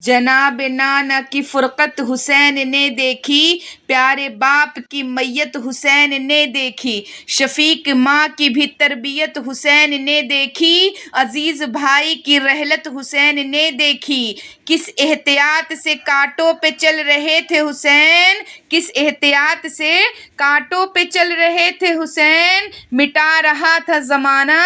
جناب نانا کی فرقت حسین نے دیکھی، پیارے باپ کی میت حسین نے دیکھی، شفیق ماں کی بھی تربیت حسین نے دیکھی، عزیز بھائی کی رحلت حسین نے دیکھی۔ کس احتیاط سے کانٹوں پہ چل رہے تھے حسین، کس احتیاط سے کانٹوں پہ چل رہے تھے حسین، مٹا رہا تھا زمانہ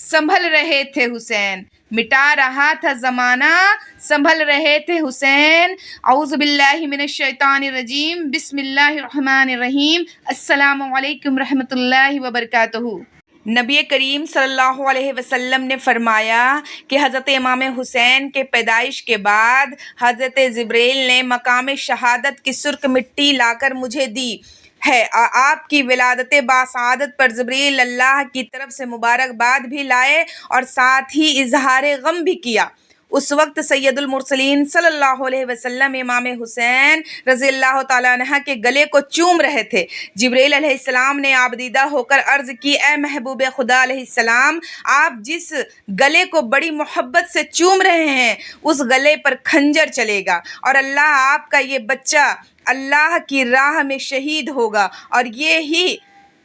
سنبھل رہے تھے حسین، مٹا رہا تھا زمانہ سنبھل رہے تھے حسین۔ اعوذ باللہ من الشیطان الرجیم، بسم اللہ الرحمن الرحیم، السلام علیکم رحمۃ اللہ وبرکاتہ۔ نبی کریم صلی اللہ علیہ وسلم نے فرمایا کہ حضرت امام حسین کے پیدائش کے بعد حضرت جبریل نے مقام شہادت کی سرخ مٹی لا کر مجھے دی ہے۔ آپ کی ولادت باسعادت پر جبریل اللہ کی طرف سے مبارکباد بھی لائے اور ساتھ ہی اظہار غم بھی کیا۔ اس وقت سید المرسلین صلی اللہ علیہ وسلم امام حسین رضی اللہ تعالیٰ عنہ کے گلے کو چوم رہے تھے۔ جبریل علیہ السلام نے آبدیدہ ہو کر عرض کی، اے محبوب خدا علیہ السلام، آپ جس گلے کو بڑی محبت سے چوم رہے ہیں اس گلے پر خنجر چلے گا اور اللہ آپ کا یہ بچہ اللہ کی راہ میں شہید ہوگا، اور یہی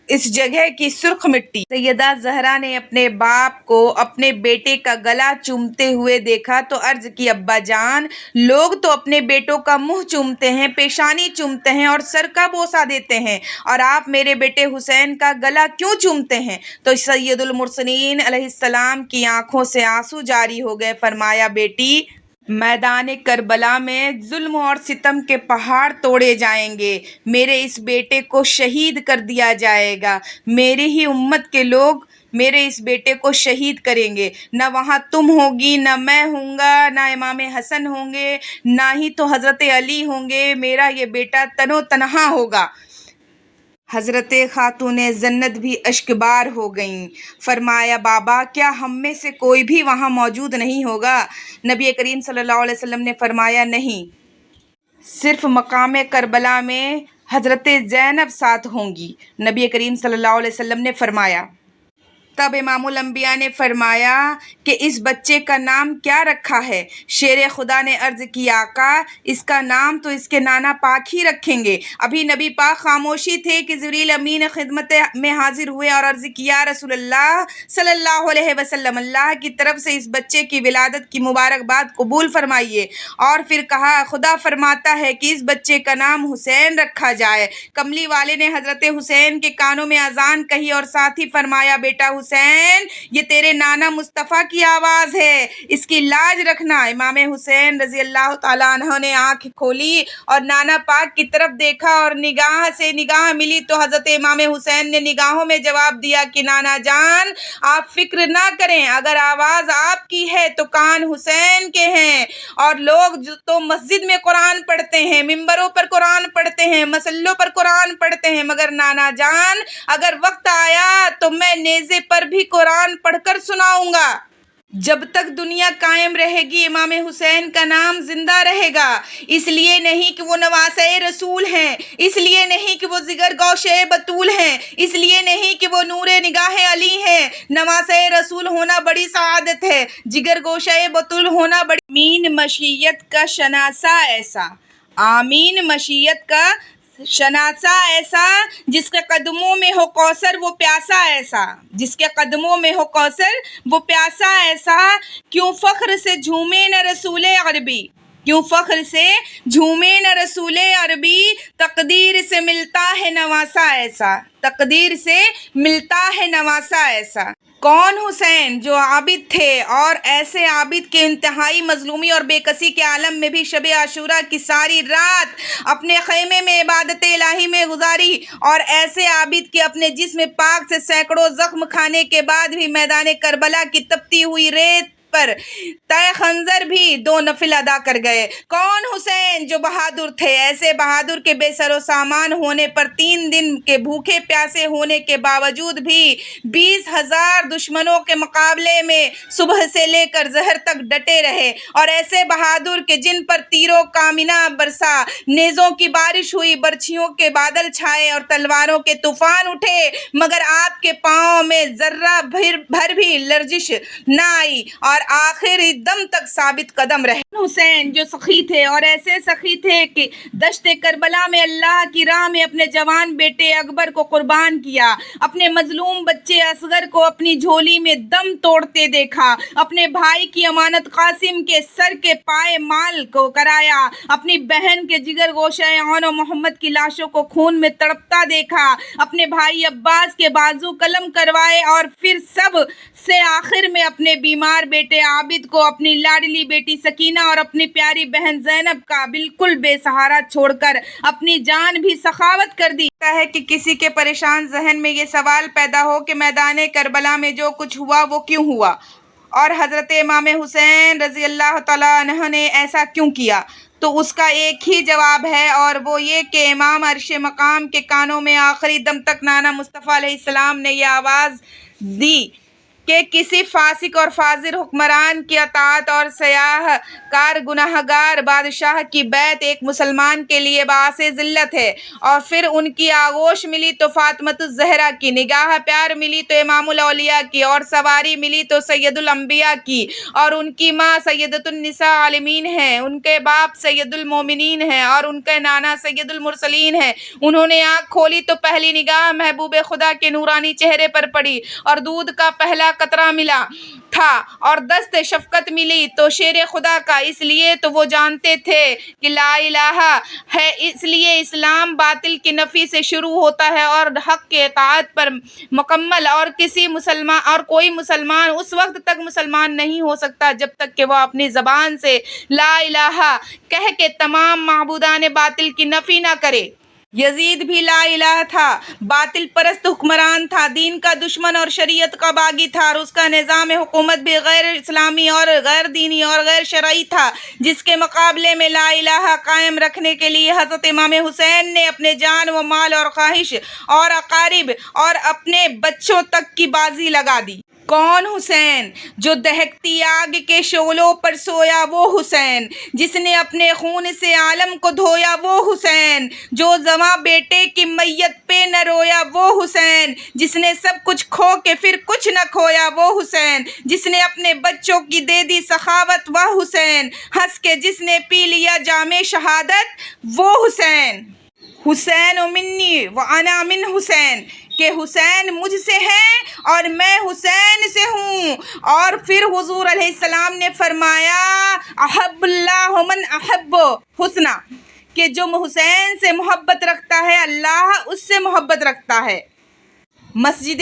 اس جگہ کی سرخ مٹی۔ سیدہ زہرا نے اپنے باپ کو اپنے بیٹے کا گلا چومتے ہوئے دیکھا تو عرض کی، ابا جان، لوگ تو اپنے بیٹوں کا منہ چومتے ہیں، پیشانی چومتے ہیں اور سر کا بوسہ دیتے ہیں، اور آپ میرے بیٹے حسین کا گلا کیوں چومتے ہیں؟ تو سید المرسلین علیہ السلام کی آنکھوں سے آنسو جاری ہو گئے۔ فرمایا، بیٹی، میدان کربلا میں ظلم اور ستم کے پہاڑ توڑے جائیں گے، میرے اس بیٹے کو شہید کر دیا جائے گا، میری ہی امت کے لوگ میرے اس بیٹے کو شہید کریں گے، نہ وہاں تم ہوگی، نہ میں ہوں گا، نہ امام حسن ہوں گے، نہ ہی تو حضرت علی ہوں گے، میرا یہ بیٹا تن و تنہا ہوگا۔ حضرت خاتون جنت بھی اشکبار ہو گئیں۔ فرمایا، بابا، کیا ہم میں سے کوئی بھی وہاں موجود نہیں ہوگا؟ نبی کریم صلی اللہ علیہ وسلم نے فرمایا، نہیں، صرف مقام کربلا میں حضرت زینب ساتھ ہوں گی۔ نبی کریم صلی اللہ علیہ وسلم نے فرمایا۔ تب امام الانبیاء نے فرمایا کہ اس بچے کا نام کیا رکھا ہے؟ شیر خدا نے عرض کی، آقا، اس کا نام تو اس کے نانا پاک ہی رکھیں گے۔ ابھی نبی پاک خاموشی تھے کہ جبریل امین خدمت میں حاضر ہوئے اور عرض کی، یا رسول اللہ صلی اللہ علیہ وسلم، اللہ کی طرف سے اس بچے کی ولادت کی مبارکباد قبول فرمائیے۔ اور پھر کہا، خدا فرماتا ہے کہ اس بچے کا نام حسین رکھا جائے۔ کملی والے نے حضرت حسین کے کانوں میں اذان کہی اور ساتھ ہی فرمایا، بیٹا حسین، یہ تیرے نانا مصطفیٰ کی آواز ہے، اس کی لاج رکھنا۔ امام حسین رضی اللہ تعالیٰ عنہ نے آنکھ کھولی اور نانا پاک کی طرف دیکھا اور نگاہ سے نگاہ ملی تو حضرت امام حسین نے نگاہوں میں جواب دیا کہ نانا جان، آپ فکر نہ کریں، اگر آواز آپ کی ہے تو کان حسین کے ہیں، اور لوگ تو مسجد میں قرآن پڑھتے ہیں، ممبروں پر قرآن پڑھتے ہیں، مسلوں پر قرآن پڑھتے ہیں، مگر نانا جان، اگر وقت آیا تو میں نیزے پر بھی قرآن پڑھ کر سناؤں گا۔ جب تک دنیا قائم رہے گی امام حسین کا نام زندہ رہے گا، اس لیے نہیں کہ وہ نواسۂ رسول ہیں، اس لیے نہیں کہ وہ جگر گوشے بطول ہیں، اس لیے نہیں کہ وہ نور نگاہ علی ہیں۔ نواسۂ رسول ہونا بڑی سعادت ہے، جگر گوشے بطول ہونا بڑی۔ آمین مشیت کا شناسہ ایسا، آمین مشیت کا شناسہ ایسا، جس کے قدموں میں ہو کوثر وہ پیاسا ایسا، جس کے قدموں میں ہو کوثر وہ پیاسا ایسا، کیوں فخر سے جھومے نہ رسول عربی، کیوں فخر سے جھومے نہ رسول عربی، تقدیر سے ملتا ہے نواسا ایسا، تقدیر سے ملتا ہے نواسا ایسا۔ کون حسین جو عابد تھے اور ایسے عابد کے انتہائی مظلومی اور بے کسی کے عالم میں بھی شب عاشوراء کی ساری رات اپنے خیمے میں عبادت الہی میں گزاری، اور ایسے عابد کے اپنے جسم پاک سے سینکڑوں زخم کھانے کے بعد بھی میدان کربلا کی تپتی ہوئی ریت پر تہ خنجر بھی 2 نفل ادا کر گئے۔ کون حسین جو بہادر تھے، ایسے بہادر کے بے سر و سامان ہونے پر 3 دن کے بھوکے پیاسے ہونے کے باوجود بھی 20,000 دشمنوں کے مقابلے میں صبح سے لے کر ظہر تک ڈٹے رہے، اور ایسے بہادر کے جن پر تیروں کا منا برسا، نیزوں کی بارش ہوئی، برچھیوں کے بادل چھائے اور تلواروں کے طوفان اٹھے، مگر آپ کے پاؤں میں ذرہ بھر بھی لرزش نہ آئی، اور اور آخری دم تک ثابت قدم رہے۔ حسین جو سخی تھے اور ایسے سخی تھے کہ دشت کربلا میں اللہ کی راہ میں اپنے جوان بیٹے اکبر کو قربان کیا، اپنے مظلوم بچے اصغر کو اپنی جھولی میں دم توڑتے دیکھا، اپنے بھائی کی امانت قاسم کے سر کے پائے مال کو کرایا، اپنی بہن کے جگر گوشہ آن و محمد کی لاشوں کو خون میں تڑپتا دیکھا، اپنے بھائی عباس کے بازو قلم کروائے، اور پھر سب سے آخر میں اپنے بیمار بیٹے عابد کو، اپنی لاڈلی بیٹی سکینہ اور اپنی پیاری بہن زینب کا بالکل بے سہارا چھوڑ کر اپنی جان بھی سخاوت کر دی۔ ہے کہ کسی کے پریشان ذہن میں یہ سوال پیدا ہو کہ میدان کربلا میں جو کچھ ہوا وہ کیوں ہوا، اور حضرت امام حسین رضی اللہ تعالیٰ عنہ نے ایسا کیوں کیا، تو اس کا ایک ہی جواب ہے، اور وہ یہ کہ امام عرش مقام کے کانوں میں آخری دم تک نانا مصطفیٰ علیہ السلام نے یہ آواز دی کہ کسی فاسق اور فاجر حکمران کی اطاعت اور سیاہ کار گناہگار بادشاہ کی بیعت ایک مسلمان کے لیے باعث ذلت ہے۔ اور پھر ان کی آغوش ملی تو فاطمۃ الزہرا کی، نگاہ پیار ملی تو امام الاولیاء کی، اور سواری ملی تو سید الانبیاء کی، اور ان کی ماں سیدۃ النساء عالمین ہیں، ان کے باپ سید المومنین ہیں، اور ان کے نانا سید المرسلین ہیں۔ انہوں نے آنکھ کھولی تو پہلی نگاہ محبوب خدا کے نورانی چہرے پر پڑی، اور دودھ کا پہلا قطرہ ملا تھا، اور دست شفقت ملی تو شیر خدا کا، اس لیے تو وہ جانتے تھے کہ لا الہ ہے، اس لیے اسلام باطل کی نفی سے شروع ہوتا ہے اور حق کے اطاعت پر مکمل، اور کوئی مسلمان اس وقت تک مسلمان نہیں ہو سکتا جب تک کہ وہ اپنی زبان سے لا الہ کہہ کے تمام معبودان باطل کی نفی نہ کرے۔ یزید بھی لا الہ تھا، باطل پرست حکمران تھا، دین کا دشمن اور شریعت کا باغی تھا، اور اس کا نظام حکومت بھی غیر اسلامی اور غیر دینی اور غیر شرعی تھا، جس کے مقابلے میں لا الہ قائم رکھنے کے لیے حضرت امام حسین نے اپنے جان و مال اور خواہش اور اقارب اور اپنے بچوں تک کی بازی لگا دی۔ کون حسین؟ جو دہکتی آگ کے شعلوں پر سویا وہ حسین، جس نے اپنے خون سے عالم کو دھویا وہ حسین، جو جواں بیٹے کی میت پہ نہ رویا وہ حسین، جس نے سب کچھ کھو کے پھر کچھ نہ کھویا وہ حسین، جس نے اپنے بچوں کی دے دی سخاوت وہ حسین، ہنس کے جس نے پی لیا جام شہادت وہ حسین۔ حسین منی وانا من حسین، کہ حسین مجھ سے ہے اور میں حسین سے ہوں۔ اور پھر حضور علیہ السلام نے فرمایا احب اللہ من احب حسنا، کہ جو حسین سے محبت رکھتا ہے اللہ اس سے محبت رکھتا ہے۔ مسجد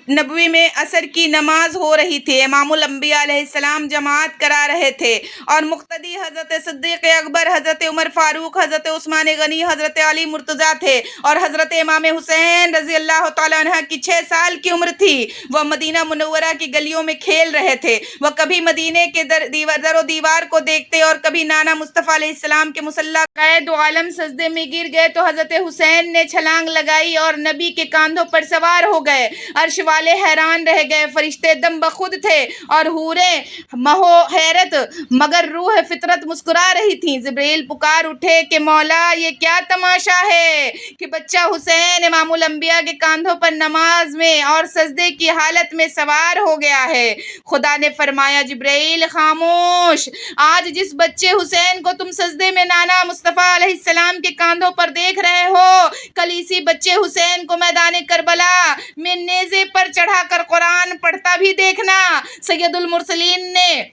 نبوی میں عصر کی نماز ہو رہی تھی، امام الانبیاء علیہ السلام جماعت کرا رہے تھے، اور مقتدی حضرت صدیق اکبر، حضرت عمر فاروق، حضرت عثمان غنی، حضرت علی مرتضیٰ تھے، اور حضرت امام حسین رضی اللہ تعالیٰ عنہ کی 6 سال کی عمر تھی۔ وہ مدینہ منورہ کی گلیوں میں کھیل رہے تھے، وہ کبھی مدینے کے در و دیوار کو دیکھتے اور کبھی نانا مصطفیٰ علیہ السلام کے مصلی قائد و عالم سجدے میں گر گئے تو حضرت حسین نے چھلانگ لگائی اور نبی کے کاندھوں پر سوار ہو گئے۔ عرش والے حیران رہ گئے، فرشتے دم بخود تھے، اور حوریں مہو حیرت مگر روح فطرت مسکرا رہی تھیں۔ جبرائیل پکار اٹھے کہ مولا یہ کیا تماشا ہے کہ بچہ حسین امام الانبیاء کے کاندھوں پر نماز میں اور سجدے کی حالت میں سوار ہو گیا ہے۔ خدا نے فرمایا جبرائیل خاموش، آج جس بچے حسین کو تم سجدے میں نانا مصطفیٰ علیہ السلام کے کاندھوں پر دیکھ رہے ہو، کل اسی بچے حسین کو میدان کربلا میں نیزے پر چڑھا کر قرآن پڑھتا بھی دیکھنا۔ سید المرسلین نے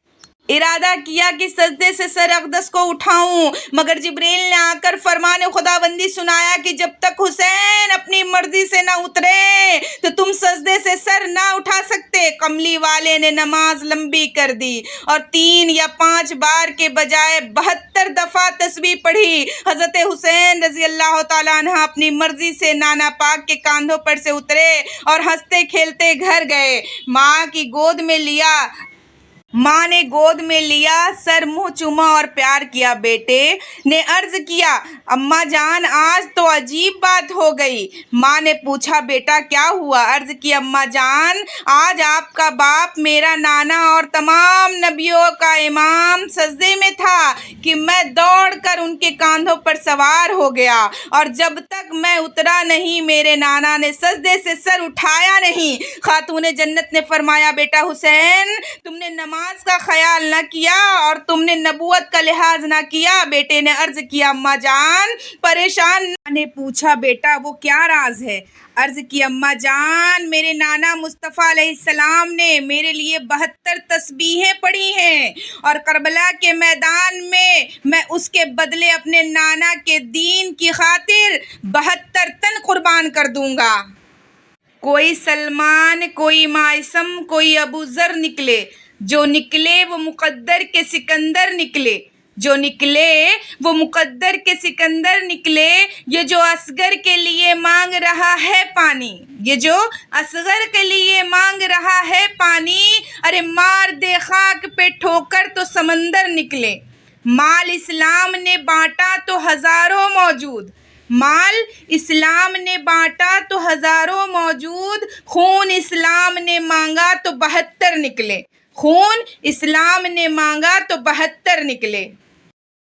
ارادہ کیا کہ سجدے سے سر اقدس کو اٹھاؤں، مگر جبرائیل نے آ کر فرمان خداوندی سنایا کہ جب تک حسین اپنی مرضی سے نہ اترے تو تم سجدے سے سر نہ اٹھا سکتے۔ کملی والے نے نماز لمبی کر دی اور 3 یا 5 بار کے بجائے 72 دفعہ تسبیح پڑھی۔ حضرت حسین رضی اللہ تعالیٰ عنہ اپنی مرضی سے نانا پاک کے کاندھوں پر سے اترے اور ہنستے کھیلتے گھر گئے۔ ماں نے گود میں لیا، سر منہ چوما اور پیار کیا۔ بیٹے نے عرض کیا اماں جان آج تو عجیب بات ہو گئی۔ ماں نے پوچھا بیٹا کیا ہوا؟ عرض کی اماں جان آج آپ کا باپ میرا نانا اور تمام نبیوں کا امام سجدے میں تھا کہ میں دوڑ کر ان کے کاندھوں پر سوار ہو گیا، اور جب تک میں اترا نہیں میرے نانا نے سجدے سے سر اٹھایا نہیں۔ خاتون جنت نے فرمایا بیٹا حسین تم نے نماز نماز کا خیال نہ کیا اور تم نے نبوت کا لحاظ نہ کیا۔ بیٹے نے عرض کیا اماں جان پریشان نے پوچھا بیٹا وہ کیا راز ہے؟ عرض کی اماں جان میرے نانا مصطفیٰ علیہ السلام نے میرے لیے 72 تسبیحیں پڑھی ہیں اور کربلا کے میدان میں اس کے بدلے اپنے نانا کے دین کی خاطر 72 تن قربان کر دوں گا۔ کوئی سلمان، کوئی معصم، کوئی ابو ذر نکلے، جو نکلے وہ مقدر کے سکندر نکلے، جو نکلے وہ مقدر کے سکندر نکلے۔ یہ جو اصغر کے لیے مانگ رہا ہے پانی، یہ جو اصغر کے لیے مانگ رہا ہے پانی، ارے مار دے خاک پہ ٹھوکر تو سمندر نکلے۔ مال اسلام نے بانٹا تو ہزاروں موجود، مال اسلام نے بانٹا تو ہزاروں موجود، خون اسلام نے مانگا تو 72 نکلے، خون اسلام نے مانگا تو 72 نکلے۔